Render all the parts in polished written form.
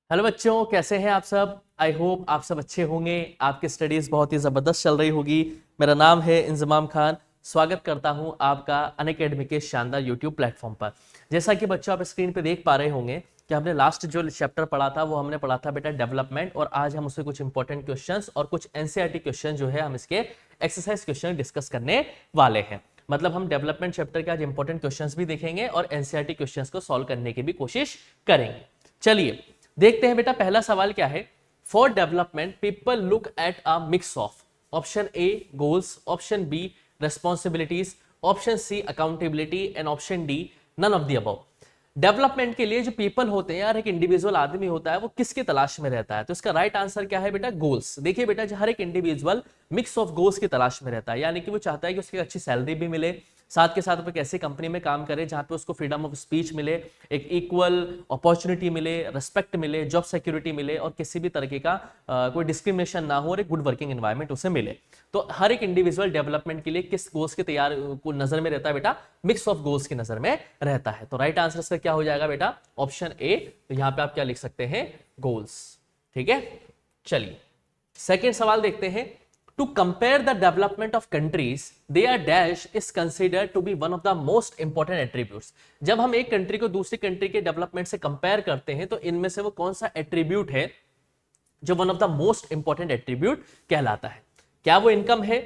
Hello बच्चों, कैसे हैं आप सब। आई होप आप सब अच्छे होंगे। आपकी स्टडीज बहुत ही ज़बरदस्त चल रही होगी। मेरा नाम है इंजमाम खान। स्वागत करता हूं आपका अनअकैडमी के शानदार यूट्यूब प्लेटफॉर्म पर। जैसा कि बच्चों आप स्क्रीन पे देख पा रहे होंगे कि हमने लास्ट जो चैप्टर पढ़ा था वो हमने पढ़ा था बेटा डेवलपमेंट, और आज हम उससे कुछ इंपॉर्टेंट क्वेश्चंस और कुछ एनसीईआरटी क्वेश्चन जो है हम इसके एक्सरसाइज क्वेश्चन डिस्कस करने वाले हैं। मतलब हम डेवलपमेंट चैप्टर के आज इंपॉर्टेंट क्वेश्चंस भी देखेंगे और एनसीईआरटी क्वेश्चंस को सॉल्व करने की भी कोशिश करेंगे। चलिए देखते हैं बेटा, पहला सवाल क्या है। For development people look at a mix of option A goals, option B responsibilities, option C accountability and option D none of the above. Development के लिए जो पीपल होते हैं यार, एक इंडिविजुअल आदमी होता है, वो किसके तलाश में रहता है? तो इसका राइट आंसर क्या है बेटा? गोल्स। देखिए बेटा, हर एक इंडिविजुअल मिक्स ऑफ गोल्स की तलाश में रहता है, यानी कि वो चाहता है कि उसकी अच्छी सैलरी भी मिले, साथ के साथ वो एक ऐसी कंपनी में काम करे जहां पे उसको फ्रीडम ऑफ स्पीच मिले, एक इक्वल अपॉर्चुनिटी मिले, रिस्पेक्ट मिले, जॉब सिक्योरिटी मिले, और किसी भी तरीके का कोई डिस्क्रिमिनेशन ना हो, और एक गुड वर्किंग एनवायरनमेंट उसे मिले। तो हर एक इंडिविजुअल डेवलपमेंट के लिए किस गोल्स के तैयार को नजर में रहता है बेटा? मिक्स ऑफ गोल्स की नजर में रहता है। तो राइट आंसर इसका क्या हो जाएगा बेटा? Option A. तो यहां पे आप क्या लिख सकते हैं? गोल्स। ठीक है, चलिए सेकेंड सवाल देखते हैं। To compare the development of countries there dash is considered to be one of the most important attributes. जब हम एक कंट्री को दूसरी कंट्री के डेवलपमेंट से कंपेयर करते हैं तो इनमें से वो कौन सा एट्रीब्यूट है जो one of the most important attribute कहलाता है? क्या वो इनकम है,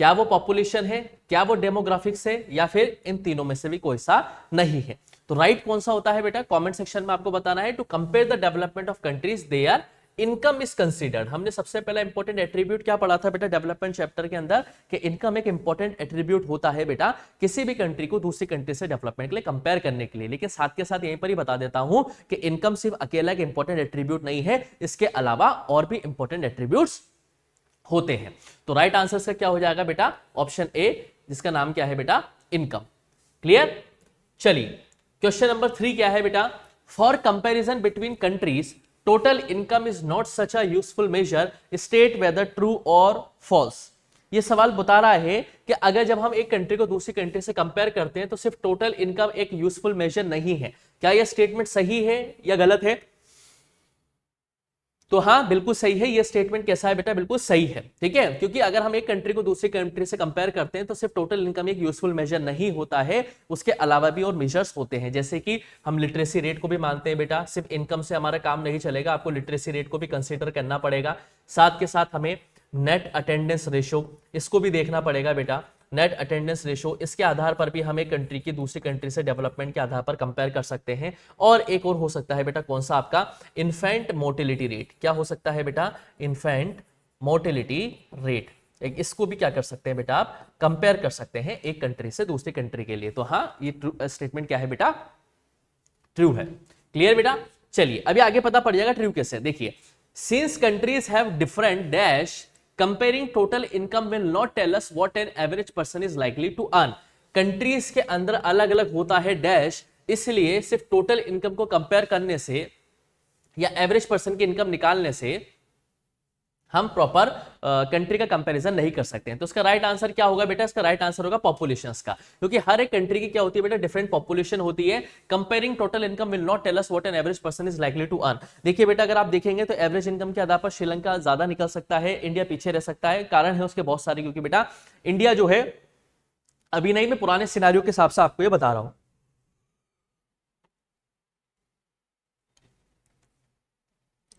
क्या वो पॉपुलेशन है, क्या वो डेमोग्राफिक्स है, या फिर इन तीनों में से भी कोई सा नहीं है? तो राइट कौन सा होता है बेटा? कमेंट सेक्शन में आपको बताना है। To compare the development of countries they are income is considered. हमने सबसे पहला इंपॉर्टेंट एट्रीब्यूट क्या पढ़ा था बेटा डेवलपमेंट चैप्टर के अंदर? कि इनकम एक इंपॉर्टेंट एट्रीब्यूट होता है बेटा किसी भी कंट्री को दूसरी कंट्री से डेवलपमेंट के लिए कंपेयर करने के लिए। लेकिन साथ के साथ यहीं पर ही बता देता हूं कि इनकम सिर्फ अकेला एक इंपॉर्टेंट एट्रीब्यूट नहीं है, इसके अलावा और भी इंपॉर्टेंट एट्रीब्यूट्स होते हैं। तो राइट आंसर से क्या हो जाएगा बेटा? ऑप्शन ए, जिसका नाम क्या है बेटा? इनकम। क्लियर? चलिए क्वेश्चन नंबर 3 क्या है बेटा? For comparison between countries total income is not such a useful measure, state whether true और फॉल्स। ये सवाल बता रहा है कि अगर जब हम एक कंट्री को दूसरी कंट्री से कंपेयर करते हैं तो सिर्फ टोटल इनकम एक यूजफुल मेजर नहीं है। क्या यह स्टेटमेंट सही है या गलत है? तो हाँ, बिल्कुल सही है। ये स्टेटमेंट कैसा है बेटा? बिल्कुल सही है। ठीक है, क्योंकि अगर हम एक कंट्री को दूसरी कंट्री से कंपेयर करते हैं तो सिर्फ टोटल इनकम एक यूजफुल मेजर नहीं होता है, उसके अलावा भी और मेजर्स होते हैं। जैसे कि हम लिटरेसी रेट को भी मानते हैं बेटा, सिर्फ इनकम से हमारा काम नहीं चलेगा, आपको लिटरेसी रेट को भी कंसिडर करना पड़ेगा। साथ के साथ हमें नेट अटेंडेंस रेशो, इसको भी देखना पड़ेगा बेटा। नेट अटेंडेंस रेशो, इसके आधार पर भी हम एक कंट्री की दूसरी कंट्री से डेवलपमेंट के आधार पर कंपेयर कर सकते हैं। और एक और हो सकता है बेटा, कौन सा? आपका इन्फेंट मोर्टेलिटी रेट। क्या हो सकता है बेटा? Infant mortality rate. एक इसको भी क्या कर सकते हैं बेटा? आप कंपेयर कर सकते हैं एक कंट्री से दूसरी कंट्री के लिए। तो हाँ, ये स्टेटमेंट क्या है बेटा? ट्रू है। क्लियर बेटा? चलिए अभी आगे पता पड़ जाएगा ट्रू कैसे। देखिए, since countries have different dash comparing total income will not tell us what an average person is likely to earn. Countries के अंदर अलग अलग होता है डैश, इसलिए सिर्फ टोटल इनकम को कंपेयर करने से या एवरेज पर्सन की इनकम निकालने से हम प्रॉपर कंट्री का कंपैरिजन नहीं कर सकते हैं। तो इसका राइट आंसर क्या होगा बेटा? इसका राइट आंसर होगा पॉपुलेशंस का, क्योंकि हर एक कंट्री की क्या होती है बेटा? डिफरेंट पॉपुलेशन होती है। Comparing total income will not tell us what an average person is likely to earn. देखिए बेटा, अगर आप देखेंगे तो एवरेज इनकम के आधार पर श्रीलंका ज्यादा निकल सकता है, इंडिया पीछे रह सकता है। कारण है उसके बहुत सारे, क्योंकि बेटा इंडिया जो है, अभी नहीं, मैं पुराने सिनारियों के हिसाब से आपको ये बता रहा हूं।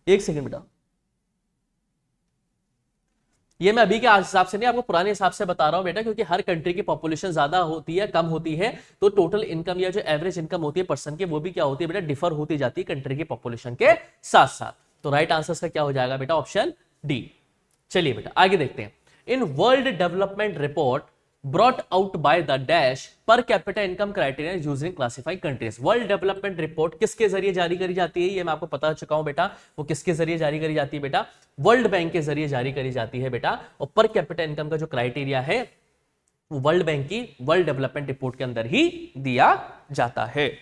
एक सेकंड बेटा, ये मैं अभी के हिसाब से नहीं, आपको पुराने हिसाब से बता रहा हूं बेटा, क्योंकि हर कंट्री की पॉपुलेशन ज्यादा होती है कम होती है, तो टोटल इनकम या जो एवरेज इनकम होती है पर्सन की, वो भी क्या होती है बेटा? डिफर होती जाती है कंट्री की पॉपुलेशन के साथ साथ। तो राइट आंसर का क्या हो जाएगा बेटा? Option D. चलिए बेटा आगे देखते हैं। In world development report brought out by the dash पर capita income criteria using classify countries. World development report किसके जरिए जारी करी जाती है? ये मैं आपको बता चुका हूं बेटा। वो किसके जरिए जारी करी जाती है बेटा? वर्ल्ड बैंक के जरिए जारी करी जाती है बेटा। और पर कैपिटा इनकम का जो क्राइटेरिया है वो वर्ल्ड बैंक की वर्ल्ड डेवलपमेंट रिपोर्ट के अंदर ही दिया जाता है।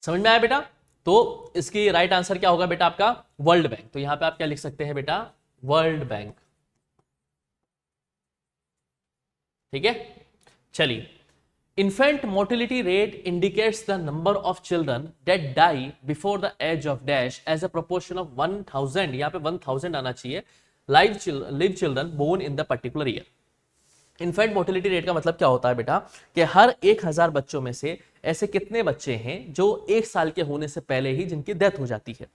समझ में आया बेटा? तो इसकी राइट आंसर क्या होगा बेटा? आपका वर्ल्ड बैंक। तो यहां पे आप क्या लिख सकते हैं बेटा? World bank. ठीक है, चलिए। Infant mortality rate indicates the number of children that die before the age of dash as a proportion of 1000, यहाँ पे 1000 आना चाहिए, live children born in the particular year। Infant mortality rate का मतलब क्या होता है बेटा कि हर 1000 बच्चों में से ऐसे कितने बच्चे हैं जो 1 साल के होने से पहले ही जिनकी डेथ हो जाती है।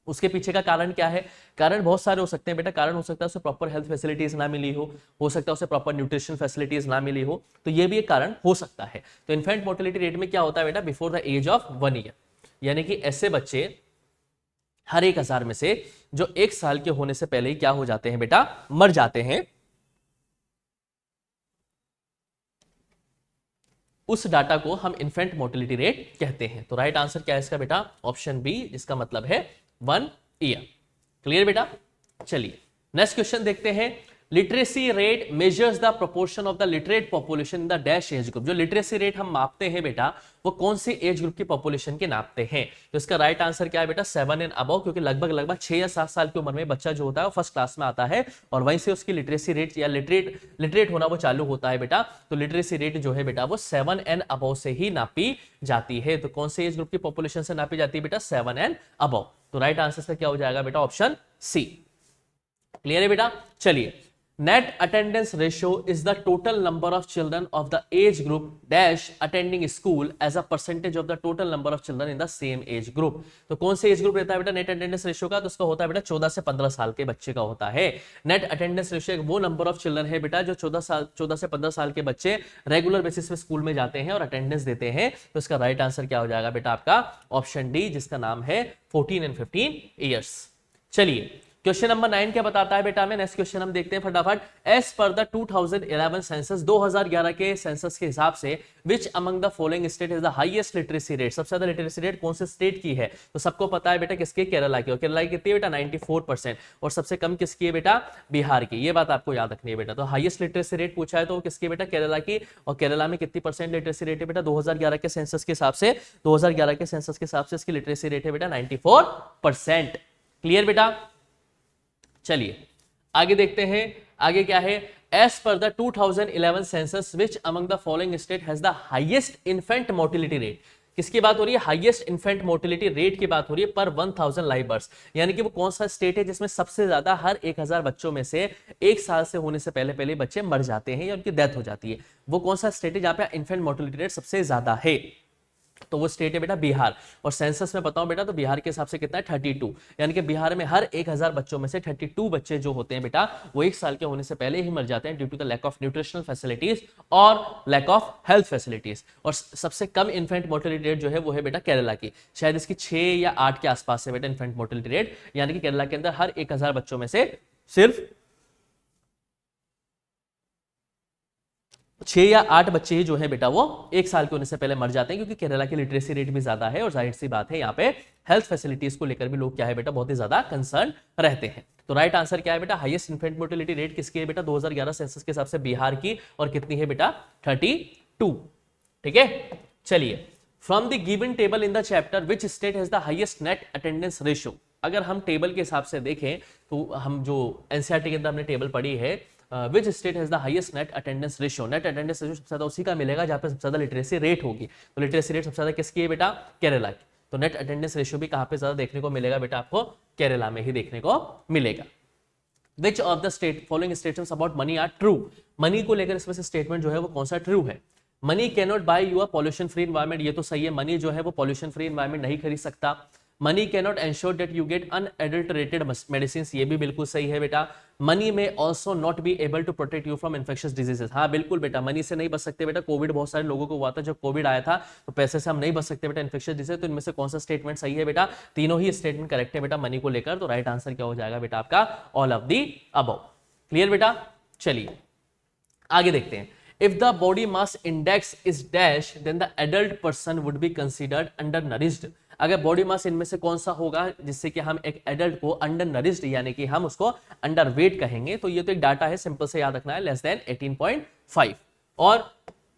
उसके पीछे का कारण क्या है? कारण बहुत सारे हो सकते हैं बेटा। कारण हो सकता है उसे प्रॉपर हेल्थ फैसिलिटीज ना मिली हो सकता है उसे प्रॉपर न्यूट्रिशन फैसिलिटीज ना मिली हो, तो ये भी एक कारण हो सकता है। तो इन्फेंट मोर्टेलिटी रेट में क्या होता है बेटा, before the age of 1 year, यानी कि ऐसे बच्चे हर 1000 में से जो 1 साल के होने से पहले ही क्या हो जाते हैं बेटा, मर जाते हैं। उस डाटा को हम इन्फेंट मोर्टेलिटी रेट कहते हैं। तो राइट आंसर क्या है इसका बेटा, ऑप्शन बी, जिसका मतलब है 1 ईयर। क्लियर बेटा, चलिए नेक्स्ट क्वेश्चन देखते हैं। Literacy rate measures the proportion of the literate population in the dash age group. जो लिटरेसी रेट हम मापते हैं बेटा, वो कौन से एज ग्रुप की पॉपुलेशन के नापते हैं? तो इसका राइट आंसर क्या है बेटा, 7 एंड अबव, क्योंकि लगभग 6 या 7 साल की उम्र में बच्चा जो होता है वो फर्स्ट क्लास में आता है और वहीं से उसकी लिटरेसी रेट या लिटरेट होना वो चालू होता है बेटा। तो लिटरेसी रेट जो है बेटा वो 7 एंड अबव से ही नापी जाती है। तो कौन से एज ग्रुप की पॉपुलेशन से नापी जाती है बेटा, 7 एंड अबव। तो राइट आंसर क्या हो जाएगा बेटा, ऑप्शन सी। क्लियर है बेटा, चलिए। Net attendance ratio is the total number of children of the age group dash attending school as a percentage of the total number of children in the same age group। तो कौन से age group रहता है बेटा net attendance ratio का? तो उसका होता है बेटा 14 से 15 साल के बच्चे का होता है। नेट अटेंडेंस रेशियो वो नंबर ऑफ चिल्ड्रन है बेटा जो 14 से 15 साल के बच्चे रेगुलर बेसिस पे स्कूल में जाते हैं और अटेंडेंस देते हैं। तो इसका राइट आंसर क्या हो जाएगा बेटा आपका, ऑप्शन डी, जिसका नाम है 14 एंड 15 ईयर्स। चलिए क्वेश्चन नंबर 9 क्या बताता है बेटा हमें, नेक्स्ट क्वेश्चन हम देखते हैं फटाफट। एज पर द 2011 सेंसस, 2011 के सेंसस के हिसाब से विच among the following state is the highest literacy rate, सबसे ज्यादा लिटरेसी रेट कौन से स्टेट की है? तो सबको पता है बेटा किसकी, केरला की। और केरला की कितनी है बेटा, 94%। और सबसे कम किसकी है बेटा, बिहार की। ये बात आपको याद रखनी है बेटा। तो हाईएस्ट लिटरेसी रेट पूछा है तो किसकी बेटा, केरला की। और केरला में कितनी परसेंट लिटरेसी रेट है बेटा, 2011 के सेंसस के हिसाब से, 2011 के सेंसस के हिसाब से इसकी लिटरेसी रेट है बेटा 94%। क्लियर बेटा, चलिए आगे देखते हैं। आगे क्या है, as per the 2011 census which among the following state has the highest infant mortality rate. किसकी बात हो रही है, हाईएस्ट इन्फेंट मोर्टेलिटी रेट की बात हो रही है पर 1000 लाइव बर्थ, यानी कि वो कौन सा स्टेट है जिसमें सबसे ज्यादा हर 1000 बच्चों में से 1 साल से होने से पहले बच्चे मर जाते हैं या उनकी डेथ हो जाती है। वो कौन सा स्टेट है जहां पे इन्फेंट मोर्टेलिटी रेट सबसे ज्यादा है? तो वो स्टेट है बेटा बिहार। और सेंसस में बताऊं बेटा तो बिहार के हिसाब से कितना है, 32, यानी कि बिहार में हर 1000 बच्चों में से 32 बच्चे जो होते हैं बेटा वो 1 साल के होने से पहले ही मर जाते हैं due to the lack of nutritional facilities और लैक ऑफ हेल्थ फैसिलिटीज। और सबसे कम इन्फेंट मोर्टेलिटी रेट जो है वो है बेटा केरला की, शायद इसकी 6 या 8 के आसपास है बेटा इन्फेंट मोर्टेलिटी रेट, यानी कि केरला के अंदर हर 1000 बच्चों में से सिर्फ 6 या 8 बच्चे ही जो है बेटा वो 1 साल के होने से पहले मर जाते हैं, क्योंकि केरला की लिटरेसी रेट भी ज्यादा है और जाहिर सी बात है यहाँ पे हेल्थ फैसिलिटीज को लेकर भी लोग क्या है बेटा बहुत ही ज्यादा कंसर्न रहते हैं। तो राइट आंसर क्या है बेटा, हाईएस्ट इन्फेंट मोर्टेलिटी रेट किसकी है बेटा, 2011 सेंसस के हिसाब से बिहार की, और कितनी है बेटा, 32। ठीक है, चलिए। From the given table in the chapter which state has the highest net attendance ratio. अगर हम टेबल के हिसाब से देखें तो हम जो एनसीईआरटी के अंदर हमने टेबल पढ़ी है, which state has the highest net attendance ratio, net attendance ratio सबसे ज्यादा उसी का मिलेगा जहां पे सबसे ज्यादा लिटरेसी रेट होगी। तो लिटरेसी रेट सबसे ज्यादा किसकी है बेटा, केरला की। तो नेट अटेंडेंस रेशियो भी कहां पे ज्यादा देखने को मिलेगा बेटा, आपको केरला में ही देखने को मिलेगा। Which of the state following statements about money are true. Money को लेकर इसमें से स्टेटमेंट जो है वो कौन सा ट्रू है? Money can not buy you a pollution free environment, ये तो सही है, मनी जो है वो पॉल्यूशन फ्री एनवायरमेंट नहीं खरीद सकता। Money can not ensure that you get unadulterated medicine, ये भी बिल्कुल सही है बेटा। Money may also not be able to protect you from infectious diseases, हाँ बिल्कुल बेटा, मनी से नहीं बच सकते बेटा। कोविड बहुत सारे लोगों को हुआ था, जब कोविड आया था तो पैसे से हम नहीं बच सकते बेटा इन्फेक्शियस डिजीज। तो इनमें से कौन सा स्टेटमेंट सही है बेटा, तीनों ही स्टेटमेंट करेक्ट है बेटा मनी को लेकर। तो राइट आंसर क्या हो जाएगा बेटा आपका, all of the above. Clear बेटा, चलिए आगे देखते हैं। If the body mass index is dash, then the adult person would be considered undernourished। अगर बॉडी मास इनमें से कौन सा होगा जिससे कि हम एक एडल्ट को अंडरनरिश्ड यानी कि हम उसको अंडरवेट कहेंगे, तो ये तो एक डाटा है, सिंपल से याद रखना है, लेस देन 18.5। और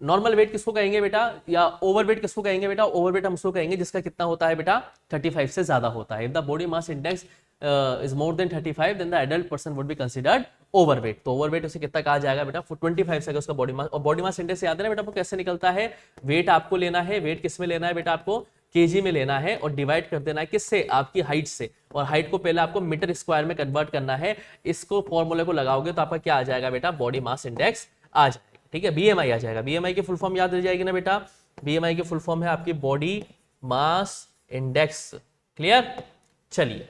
नॉर्मल वेट किसको कहेंगे बेटा, या ओवरवेट किसको कहेंगे बेटा, ओवरवेट हम उसको कहेंगे जिसका कितना होता है बेटा, 35 से ज्यादा होता है। If the body mass index is more than 35 then the adult person would be considered overweight. तो ओवरवेट उसे कितना कहा जाएगा बेटा 25 से उसका बॉडी मास। और बॉडी मास इंडेक्स याद है ना बेटा आपको कैसे निकलता है, वेट आपको लेना है, वेट किस में लेना है बेटा आपको केजी में लेना है और डिवाइड कर देना है किससे, आपकी हाइट से, और हाइट को पहले आपको मीटर स्क्वायर में कन्वर्ट करना है। इसको फॉर्मूले को लगाओगे तो आपका क्या आ जाएगा बेटा बॉडी मास इंडेक्स आ जाएगा, ठीक है, बीएमआई आ जाएगा। बीएमआई की फुल फॉर्म याद रह जाएगी ना बेटा, बीएमआई की फुल फॉर्म है आपकी बॉडी मास इंडेक्स। क्लियर। चलिए,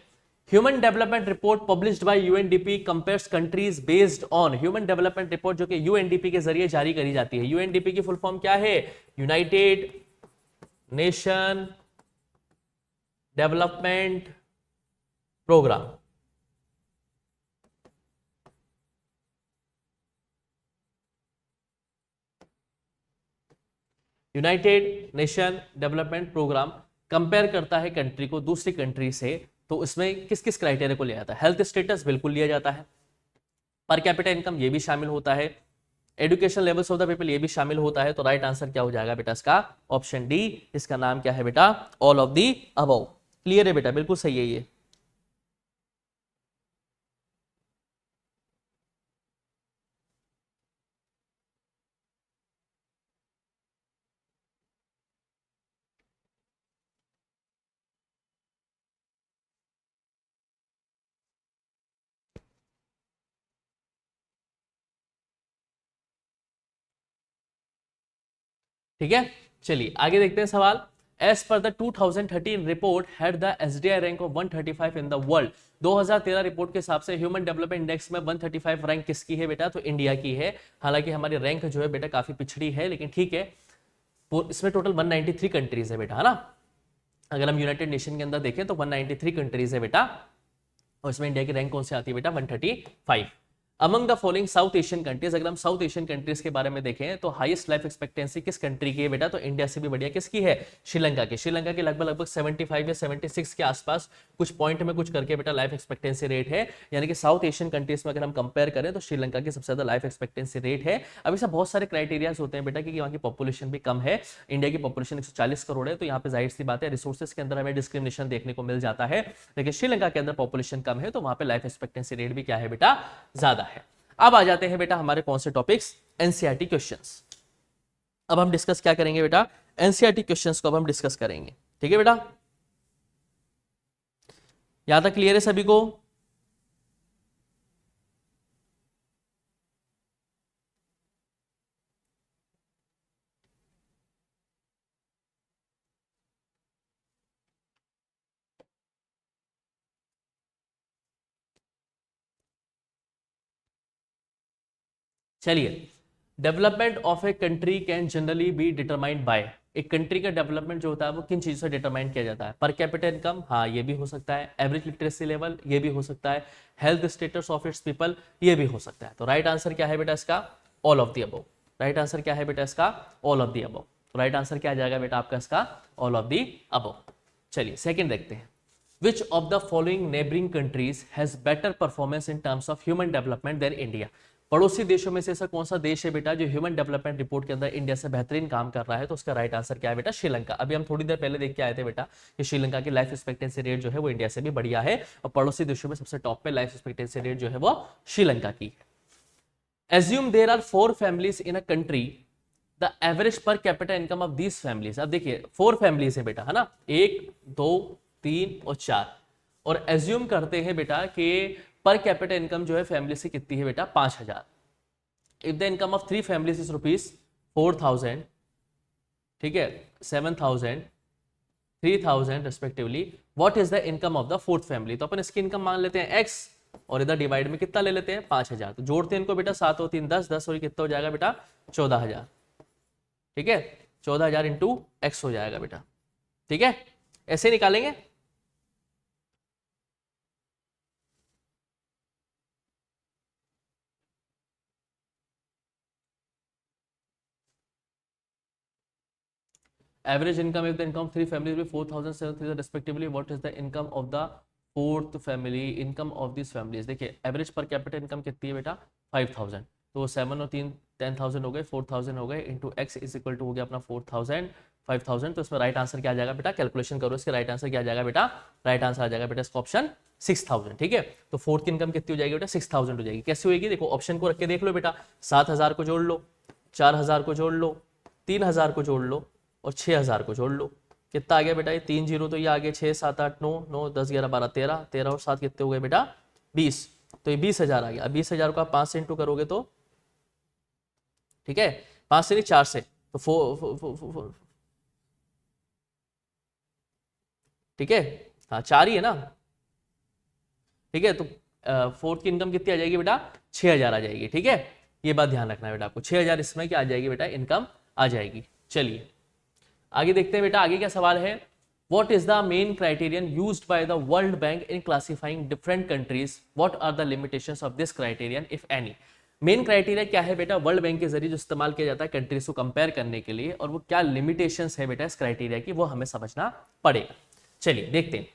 human development report published by UNDP compares countries based on, human development report जो कि यूएनडीपी के जरिए जारी करी जाती है। यूएनडीपी की फुल फॉर्म क्या है, United Nation Development Programme. United Nation Development Programme compare करता है कंट्री को दूसरी कंट्री से, तो इसमें किस किस क्राइटेरिया को लिया जाता है, हेल्थ स्टेटस बिल्कुल लिया जाता है, पर कैपिटा इनकम ये भी शामिल होता है, education levels of the people ये भी शामिल होता है। तो राइट आंसर क्या हो जाएगा बेटा इसका, ऑप्शन डी, इसका नाम क्या है बेटा, all of the above. Clear है बेटा, बिल्कुल सही है ये। ठीक है, चलिए आगे देखते हैं सवाल। As per the 2013 report had the SDI rank of 135 in the world. 2013 report के हिसाब से ह्यूमन डेवलपमेंट इंडेक्स में 135 रैंक किसकी है बेटा, तो इंडिया की है। हालांकि हमारी रैंक जो है बेटा काफी पिछड़ी है, लेकिन ठीक है, इसमें टोटल 193 कंट्रीज है बेटा, है ना। अगर हम यूनाइटेड नेशन के अंदर देखें तो 193 कंट्रीज है बेटा, और इसमें इंडिया की रैंक कौन सी आती है बेटा, 135। Among the following south Asian countries, अगर हम साउथ एशियन कंट्रीज के बारे में देखें तो हाईएस्ट लाइफ एक्सपेक्टेंसी किस कंट्री की है बेटा, तो इंडिया से भी बढ़िया किसकी है, श्रीलंका की। श्रीलंका की लगभग 75 या 76 के आसपास कुछ पॉइंट में कुछ करके बेटा लाइफ एक्सपेक्टेंसी रेट है। यानी कि साउथ एशियन कंट्रीज में अगर हम कंपेयर करें तो श्रीलंका की सबसे ज्यादा लाइफ एक्सपेक्टेंसी रेट है। अब ऐसा बहुत सारे क्राइटेरियाज होते हैं बेटा कि वहाँ की पॉपुलेशन भी कम है, इंडिया की पॉपुलेशन 140 करोड़ है, तो यहाँ पे जाहिर सी बात है रिसोर्सेज के अंदर हमें डिस्क्रिमिनेशन देखने को मिल जाता है। लेकिन श्रीलंका के अंदर पॉपुलेशन कम है, तो वहाँ पे लाइफ एक्सपेक्टेंसी रेट भी क्या है बेटा, ज्यादा है। अब आ जाते हैं बेटा हमारे कौन से टॉपिक्स, एनसीईआरटी क्वेश्चंस। अब हम डिस्कस क्या करेंगे बेटा, एनसीईआरटी क्वेश्चंस को अब हम डिस्कस करेंगे। ठीक है बेटा, यहां तक क्लियर है सभी को। चलिए, development of a country can generally be determined by, एक कंट्री का डेवलपमेंट जो होता है वो किन चीजों से डिटरमाइन किया जाता है, पर कैपिटा इनकम, हाँ ये भी हो सकता है, एवरेज लिटरेसी लेवल ये भी हो सकता है, health status of its people ये भी हो सकता है। तो राइट आंसर क्या है बेटा इसका, all of the above. Right answer क्या है बेटा इसका, ऑल ऑफ द अबव। तो राइट आंसर क्या आ जाएगा बेटा आपका इसका, ऑल ऑफ द अबव। चलिए सेकंड देखते हैं, Which of the following neighboring countries has better performance in terms of human development than India? पड़ोसी देशों में से ऐसा कौन सा देश है बेटा जो ह्यूमन डेवलपमेंट रिपोर्ट के अंदर इंडिया से बेहतरीन काम कर रहा है, तो उसका राइट आंसर क्या है बेटा, श्रीलंका। अभी हम थोड़ी देर पहले देख के आए थे बेटा कि श्रीलंका की लाइफ एक्सपेक्टेंसी रेट जो है वो इंडिया से भी बढ़िया है, और पड़ोसी देशों में सबसे टॉप पे लाइफ एक्सपेक्टेंसी रेट जो है वो श्रीलंका की है। Assume there are 4 families in a country, the average per capita income of these families. अब देखिए 4 फैमिलीज है बेटा, है ना, 1 2 3 और 4, और एज्यूम करते हैं बेटा कि पर कैपिटा इनकम जो है फैमिली से कितनी है बेटा, 5000। If the income of 3 families is rupees 4000, ठीक है, 7000 3000 respectively, what is the income of the 4th family. तो अपन इसकी इनकम मान लेते हैं x, और इधर डिवाइड में कितना ले लेते हैं, 5000। तो जोड़ते हैं इनको बेटा, 7 और 3 10, 10 और कितना हो जाएगा बेटा, 14000। ठीक है, 14000 इंटू एक्स हो जाएगा बेटा। ठीक है, ऐसे निकालेंगे। Average income if the income of 3 families will be 4,000, 7,000 respectively. What is the income of the 4th family? Income of these families, देखिए एवरेज पर कैपिटल इनकम कितनी है बेटा, 5000। तो 7 और 3 10,000 हो गए, 4000 हो गए, into x is equal to हो गया अपना 4000 5000, तो इसमें राइट आंसर क्या आ जाएगा बेटा, कैलकुलेशन करो इसके, राइट आंसर क्या आ जाएगा बेटा, राइट आंसर आ जाएगा बेटा इसका ऑप्शन 6000, ठीक है। तो फोर्थ की इनकम कितनी हो जाएगी बेटा, 6000 हो जाएगी। कैसे होगी, देखो ऑप्शन को रख के देख लो बेटा, 7000 को जोड़ लो, 4000 को जोड़ लो, 3000 को जोड़ लो और 6000 को जोड़ लो, कितना आ गया बेटा, ये 3 जीरो तो ये आ गए 6 7 8 9 9 10 11 12 13, 13 और 7 कितने हो गए बेटा 20, तो ये 20,000 आ गया। अब 20,000 को आप 5 से इंटू करोगे तो, ठीक है, 5 से नहीं 4 से, तो फोर, ठीक है, हाँ 4 ही है ना, ठीक है। तो फोर्थ की इनकम कितनी आ जाएगी बेटा, 6,000 आ जाएगी, ठीक है। ये बात ध्यान रखना है बेटा आपको, 6,000 इसमें क्या आ जाएगी बेटा, इनकम आ जाएगी। चलिए आगे देखते हैं बेटा, आगे क्या सवाल है, what is the main criterion used by the World Bank in classifying different countries, what are the limitations of this criterion if any। Main criteria क्या है बेटा, वर्ल्ड बैंक के जरिए जो इस्तेमाल किया जाता है कंट्रीज को कंपेयर करने के लिए, और वो क्या लिमिटेशंस है बेटा इस क्राइटेरिया की, वो हमें समझना पड़ेगा। चलिए देखते हैं,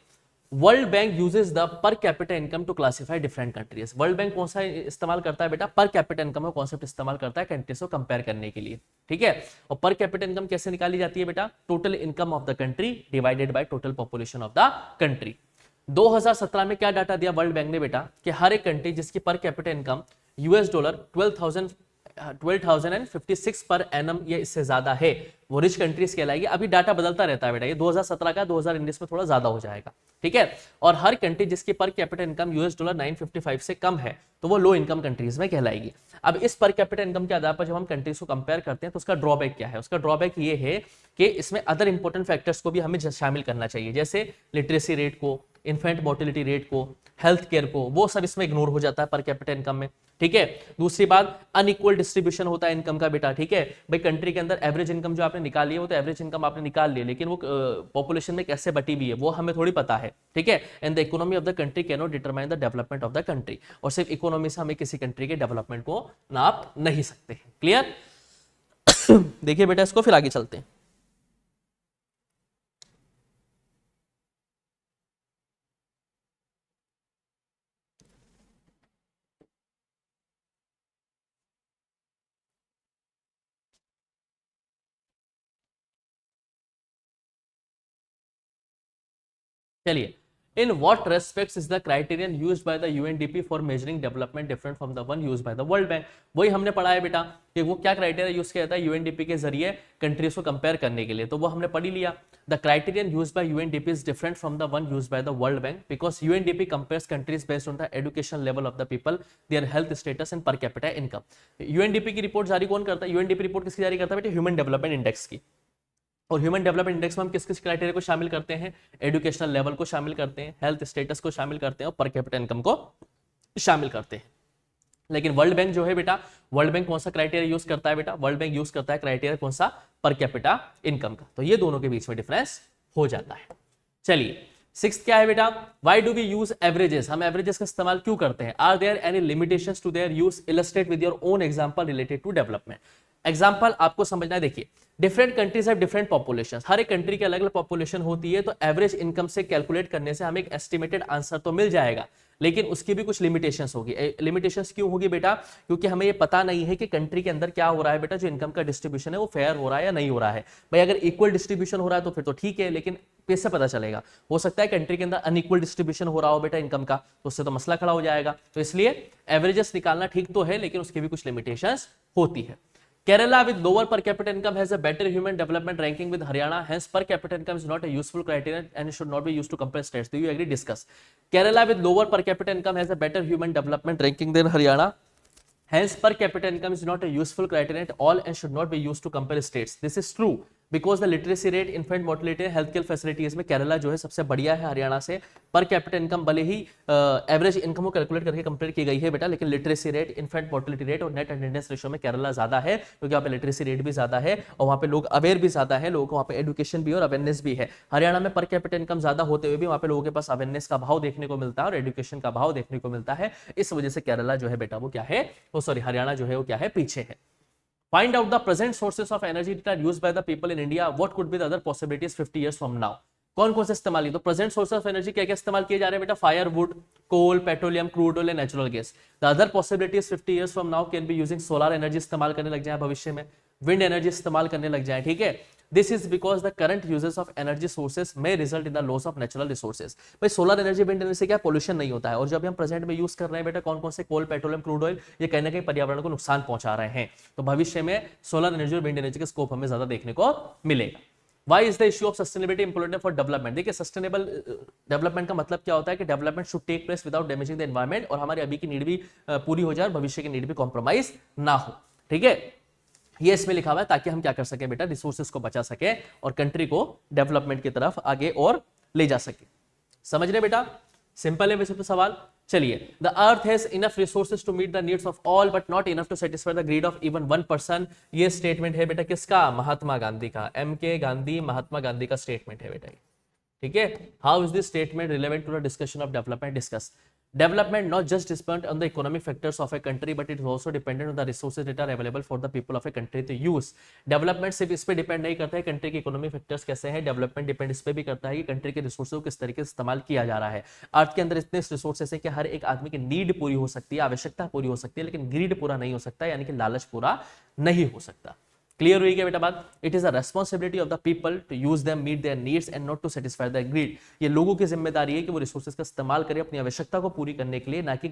World Bank uses the per capita income to classify different countries. World Bank कौन सा इस्तेमाल करता है बेटा, पर कैपिटा इनकम का कॉन्सेप्ट इस्तेमाल करता है कंट्रीज को कंपेयर करने के लिए, ठीक है। और पर कैपिटा इनकम कैसे निकाली जाती है बेटा, total income of the country divided by total population of the country. 2017 में क्या डाटा दिया वर्ल्ड बैंक ने बेटा, कि हर एक कंट्री जिसकी पर कैपिटा इनकम $12 12,056 पर एनम या इससे ज्यादा है, वो रिच कंट्रीज कहलाएगी। अभी डाटा बदलता रहता है बेटा, ये 2017 का, 2019 में थोड़ा ज्यादा हो जाएगा, ठीक है। और हर कंट्री जिसकी पर कैपिटल इनकम $955 से कम है, तो वो लो इनकम कंट्रीज में कहलाएगी। अब इस पर कैपिटल इनकम के आधार पर जब हम कंट्रीज को कंपेयर करते हैं तो उसका ड्रॉबैक क्या है, उसका ड्रॉबैक ये है कि इसमें अदर इंपॉर्टेंट फैक्टर्स को भी हमें शामिल करना चाहिए, जैसे लिटरेसी रेट को, इन्फेंट मोर्टिलिटी रेट को, हेल्थ केयर को, वो सब इसमें इग्नोर हो जाता है पर कैपिटल इनकम में, ठीक है। दूसरी बात, अनइक्वल डिस्ट्रीब्यूशन होता है इनकम का बेटा, ठीक है। भाई कंट्री के अंदर एवरेज इनकम जो आपने निकाली है वो तो एवरेज इनकम आपने निकाल ली, लेकिन वो पॉपुलेशन में कैसे बटी हुई है वो हमें थोड़ी पता है, ठीक है। And the economy of the country can not determine the development of the country, और सिर्फ इकोनॉमी से हमें किसी कंट्री के डेवलपमेंट को नाप नहीं सकते, क्लियर। देखिए बेटा इसको, फिर आगे चलते हैं। चलिए, in what respects is the criterion used by the UNDP for measuring development different from the one used by the world bank. वही हमने पढ़ा है बेटा कि वो क्या क्राइटेरिया यूज किया जाता है यूएनडीपी के जरिए कंट्रीज को कंपेयर करने के लिए, तो वो हमने पढ़ ही लिया। The criterion used by UNDP is different from the one used by the world bank because UNDP compares countries based on the education level of the people, their health status and पर capita income. UNDP की report जारी कौन करता है, UNDP report किसकी जारी करता है बेटा, ह्यूमन डेवलपमेंट इंडेक्स की। और ह्यूमन डेवलपमेंट इंडेक्स में हम किस किस क्राइटेरिया को शामिल करते हैं, एजुकेशनल लेवल को शामिल करते हैं, हेल्थ स्टेटस को शामिल करते हैं और पर कैपिटा इनकम को शामिल करते हैं। लेकिन वर्ल्ड बैंक जो है बेटा, वर्ल्ड बैंक कौन सा क्राइटेरिया यूज करता है बेटा, वर्ल्ड बैंक यूज करता है क्राइटेरिया कौन सा, पर कैपिटा इनकम का। तो ये दोनों के बीच में डिफरेंस हो जाता है। चलिए सिक्स्थ क्या है बेटा, why do we use averages, हम एवरेजेस का इस्तेमाल क्यों करते हैं, are there any limitations to their use, illustrate with your own example related to development. Example आपको समझना है, देखिए different countries have different population, हर एक कंट्री की अलग अलग पॉपुलेशन होती है, तो एवरेज इनकम से कैलकुलेट करने से हमें एक एस्टिमेटेड आंसर तो मिल जाएगा, लेकिन उसकी भी कुछ लिमिटेशंस होगी। लिमिटेशंस क्यों होगी बेटा, क्योंकि हमें ये पता नहीं है कि कंट्री के अंदर क्या हो रहा है बेटा, जो इनकम का डिस्ट्रीब्यूशन है वो फेयर हो रहा है या नहीं हो रहा है। भाई अगर इक्वल डिस्ट्रीब्यूशन हो रहा है तो फिर तो ठीक है, लेकिन कैसे पता चलेगा, हो सकता है कंट्री के अंदर अनइक्वल डिस्ट्रीब्यूशन हो रहा हो बेटा इनकम का, तो उससे तो मसला खड़ा हो जाएगा। तो इसलिए एवरेजेस निकालना ठीक तो है, लेकिन उसकी भी कुछ लिमिटेशंस होती है। Kerala with lower per capita income has a better human development ranking with Haryana. Hence, per capita income is not a useful criterion and should not be used to compare states. Do you agree? Discuss. Kerala with lower per capita income has a better human development ranking than Haryana. Hence, per capita income is not a useful criterion at all and should not be used to compare states. This is true because the literacy rate, infant mortality, health care facilities में केरला जो है सबसे बढ़िया है हरियाणा से। पर capita income भले ही average income को कैलकुलेट करके कंपेयर की गई है बेटा, लेकिन literacy rate, infant mortality rate और नेट अटेंडेंस रेशियो में केरला ज्यादा है, क्योंकि वहाँ पे लिटरेसी रेट भी ज्यादा है और वहाँ पे लोग अवेयर भी ज्यादा है, लोगों को वहाँ पे एजुकेशन भी और अवेयरनेस भी है। हरियाणा में पर कैपिटा इनकम ज्यादा होते हुए भी वहाँ पे लोगों के पास अवेयरनेस का भाव देखने को मिलता है और एजुकेशन का भाव देखने को मिलता है। इस वजह से केरला जो है बेटा वो क्या है, वो सॉरी हरियाणा जो है वो क्या है, पीछे है। Find out the present sources of energy that are used by the people in India. What could be the other possibilities 50 years from now? कौन कौन से इस्तेमाल है, तो प्रेजेंट सोर्स ऑफ एनर्जी क्या क्या इस्तेमाल किए जा रहे हैं बेटा, fire wood, coal, petroleum, crude oil, natural gas. The other possibilities 50 years from now can be using solar energy इस्तेमाल करने लग जाए भविष्य में, विंड एनर्जी इस्तेमाल करने लग जाए, ठीक है। This is because the current usages of energy sources may result in the loss of natural resources. भाई सोलर एनर्जी, विंड एनर्जी से क्या पोल्यूशन नहीं होता है, और जब हम प्रेजेंट में यूज कर रहे हैं बेटा कौन कौन से कोल, पेट्रोलियम, क्रूड ऑयल, ये कहीं ना कहीं पर्यावरण को नुकसान पहुंचा रहे हैं। तो भविष्य में सोलर एनर्जी और विंड एनर्जी का स्कोप हमें ज्यादा देखने को मिलेगा। Why is the issue of sustainability important for development? देखिए सस्टेनेबल डेवलपमेंट का मतलब क्या होता है कि development should take place without damaging the environment, और हमारी अभी की नीड भी पूरी हो जाए और भविष्य की नीड भी कॉम्प्रोमाइज ना हो। ठीक है, ये इसमें लिखा हुआ है ताकि हम क्या कर सके बेटा, रिसोर्सेज को बचा सके और कंट्री को डेवलपमेंट की तरफ आगे और ले जा सके। समझ रहे बेटा, सिंपल है वैसे तो सवाल। चलिए, the earth has enough resources to meet the needs of all but not enough to satisfy the greed of even one person. ये स्टेटमेंट है बेटा किसका, महात्मा गांधी का, MK गांधी, महात्मा गांधी का स्टेटमेंट है बेटा। ठीक है, how is this statement relevant to the discussion of development? Discuss development not just depend on the economic factors of a country but it is also dependent on the resources that are available for the people of a country to use। development सिर्फ इस पे depend नहीं करता है country के economic factors कैसे हैं, development depend इस पे भी करता है कि कंट्री के रिसोर्सेज को किस तरीके से इस्तेमाल किया जा रहा है। अर्थ के अंदर इतने रिसोर्सेज हैं कि हर एक आदमी की नीड पूरी हो सकती है, आवश्यकता पूरी हो सकती है, लेकिन ग्रीड पूरा नहीं हो सकता, यानी कि लालच पूरा नहीं हो सकता। क्लियर हुई क्या बेटा बात? It is a responsibility of the people to use them, meet their needs and not to satisfy the greed. ये लोगों की जिम्मेदारी है कि वो रिसोर्सेज का इस्तेमाल करें अपनी आवश्यकता को पूरी करने के लिए, ना कि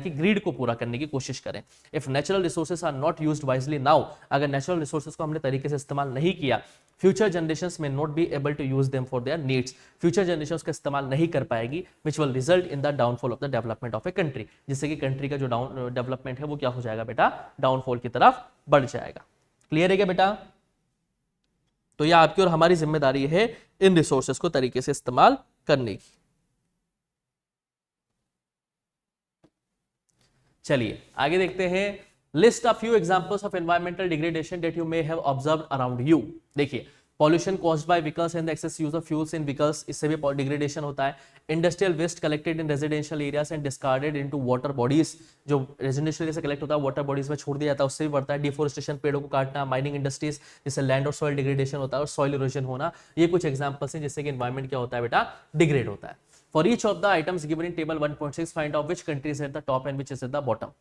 ग्रीड को पूरा करने की कोशिश करें। If natural resources are not used wisely now, अगर नेचुरल रिसोर्सेज को हमने तरीके से इस्तेमाल नहीं किया, फ्यूचर जनरेशंस में not be able to use them for their needs. Future generations का इस्तेमाल नहीं कर पाएगी, which will result in the downfall of the development of a country, जिससे कि कंट्री का जो डेवलपमेंट है वो क्या हो जाएगा बेटा, डाउनफॉल की तरफ बढ़ जाएगा। क्लियर है क्या बेटा? तो यह आपकी और हमारी जिम्मेदारी है इन रिसोर्सेज को तरीके से इस्तेमाल करने की। चलिए आगे देखते हैं। List a few examples of environmental degradation that you may have observed around you. देखिए, pollution caused by vehicles and the excess use of fuels in vehicles, इससे भी डिग्रेडेशन होता है। Industrial waste collected in residential areas and discarded into water bodies, जो residential area से collect होता है water bodies में छोड़ दिया जाता है, उससे भी बढ़ता है। डिफोरेस्टेशन, पेड़ों को काटना, माइनिंग इंडस्ट्रीज जिससे लैंड और सॉइल डिग्रेडेशन होता है और सॉइल इरोजन होना, ये कुछ एग्जांपल्स हैं जिससे कि एनवायरमेंट क्या होता है बेटा, डिग्रेड होता है। For each of the items given in table 1.6 find out which country is at the top and which is at the bottom.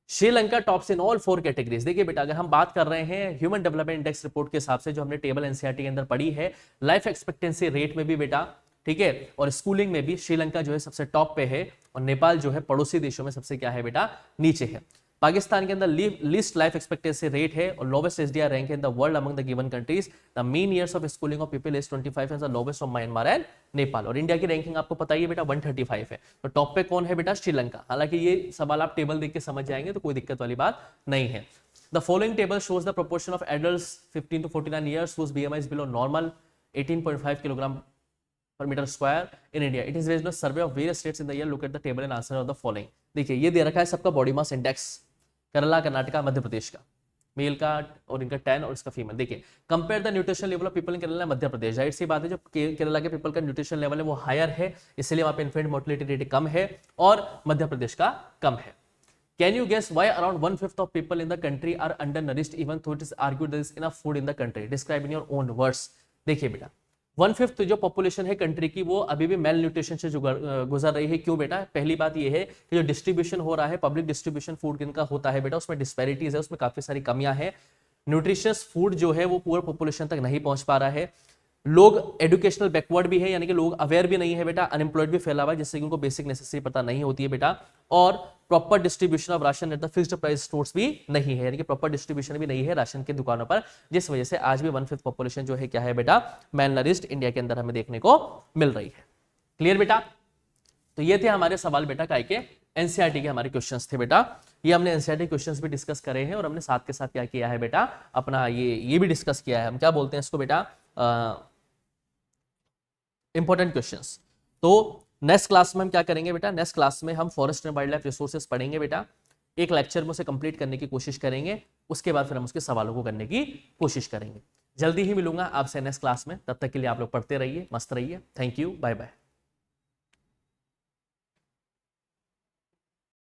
Sri Lanka tops in all 4 categories. देखिए बेटा, अगर हम बात कर रहे हैं ह्यूमन डेवलपमेंट इंडेक्स रिपोर्ट के हिसाब से जो हमने टेबल एनसीईआरटी के अंदर पढ़ी है, लाइफ एक्सपेक्टेंसी रेट में भी बेटा, ठीक है, और स्कूलिंग में भी श्रीलंका जो है सबसे टॉप पे है, और नेपाल जो है पड़ोसी देशों में सबसे क्या है बेटा, नीचे है। पाकिस्तान के अंदर लीस्ट लाइफ एक्सपेक्टेंसी रेट है और lowest SDR rank in the world among the given countries. The mean years of schooling of people is 25 and the lowest of Myanmar and Nepal. और इंडिया की रैंकिंग आपको पता ही है बेटा 135 है। तो टॉप पे कौन है बेटा, श्रीलंका। हालांकि ये सवाल आप टेबल देख के समझ जाएंगे तो कोई दिक्कत वाली बात नहीं है। The following table shows the proportion of adults 15 to 49 years whose BMI is below normal 18.5 kilogram per meter square in India. It is based on a survey of various states in the year. Look at the table and answer of the following. देखिए ये दे रखा है सबका body mass index, Kerala, Karnataka, Madhya Pradesh का, male का और इनका 10 और इसका फीमेल। देखिए, compare the nutrition level of people in Kerala Madhya Pradesh. जाहिर सी बात है, जो केरला के पीपल का न्यूट्रिशन लेवल है वो हायर है, इसलिए वहां पे इन्फेंट मोर्टेलिटी रेट कम है, और मध्य प्रदेश का कम है। Can you guess why around 1/5 of people in the country are undernourished even though it is argued there is enough food in the country? Describe in your own words. देखिए बेटा, 1/5 जो population है country की वो अभी भी mail nutrition से गुजर रही है। क्यों बेटा? पहली बात ये है कि जो डिस्ट्रीब्यूशन हो रहा है, पब्लिक डिस्ट्रीब्यूशन फूड का होता है बेटा, उसमें डिस्पैरिटीज है, उसमें काफी सारी कमियां हैं। न्यूट्रिशियस फूड जो है वो पूरे पॉपुलेशन तक नहीं पहुंच पा रहा है। लोग एजुकेशनल बैकवर्ड भी है, यानी कि लोग अवेयर भी नहीं है बेटा, अनएम्प्लॉयड भी फैला हुआ है, जिससे कि उनको बेसिक नेसेसिटी पता नहीं होती है बेटा। और proper distribution of ration at the fixed price stores भी नहीं है, यानी कि प्रॉपर डिस्ट्रीब्यूशन भी नहीं है राशन की दुकानों पर, जिस वजह से आज भी 1/5 पॉपुलेशन जो है क्या है बेटा, मैलनरिश्ड इंडिया के अंदर हमें देखने को मिल रही है। क्लियर बेटा? तो ये थे हमारे सवाल बेटा काय के एनसीईआरटी के हमारे क्वेश्चंस थे बेटा। ये हमने एनसीईआरटी क्वेश्चंस भी डिस्कस करे हैं और हमने साथ के साथ क्या किया है बेटा, अपना ये भी डिस्कस किया है। हम क्या बोलते हैं इसको बेटा, इंपॉर्टेंट क्वेश्चंस। तो नेक्स्ट क्लास में हम क्या करेंगे बेटा, नेक्स्ट क्लास में हम forest and wild life resources पढ़ेंगे बेटा। एक लेक्चर में उसे कंप्लीट करने की कोशिश करेंगे, उसके बाद फिर हम उसके सवालों को करने की कोशिश करेंगे। जल्दी ही मिलूंगा आपसे नेक्स्ट क्लास में, तब तक के लिए आप लोग पढ़ते रहिए, मस्त रहिए। Thank you, bye bye.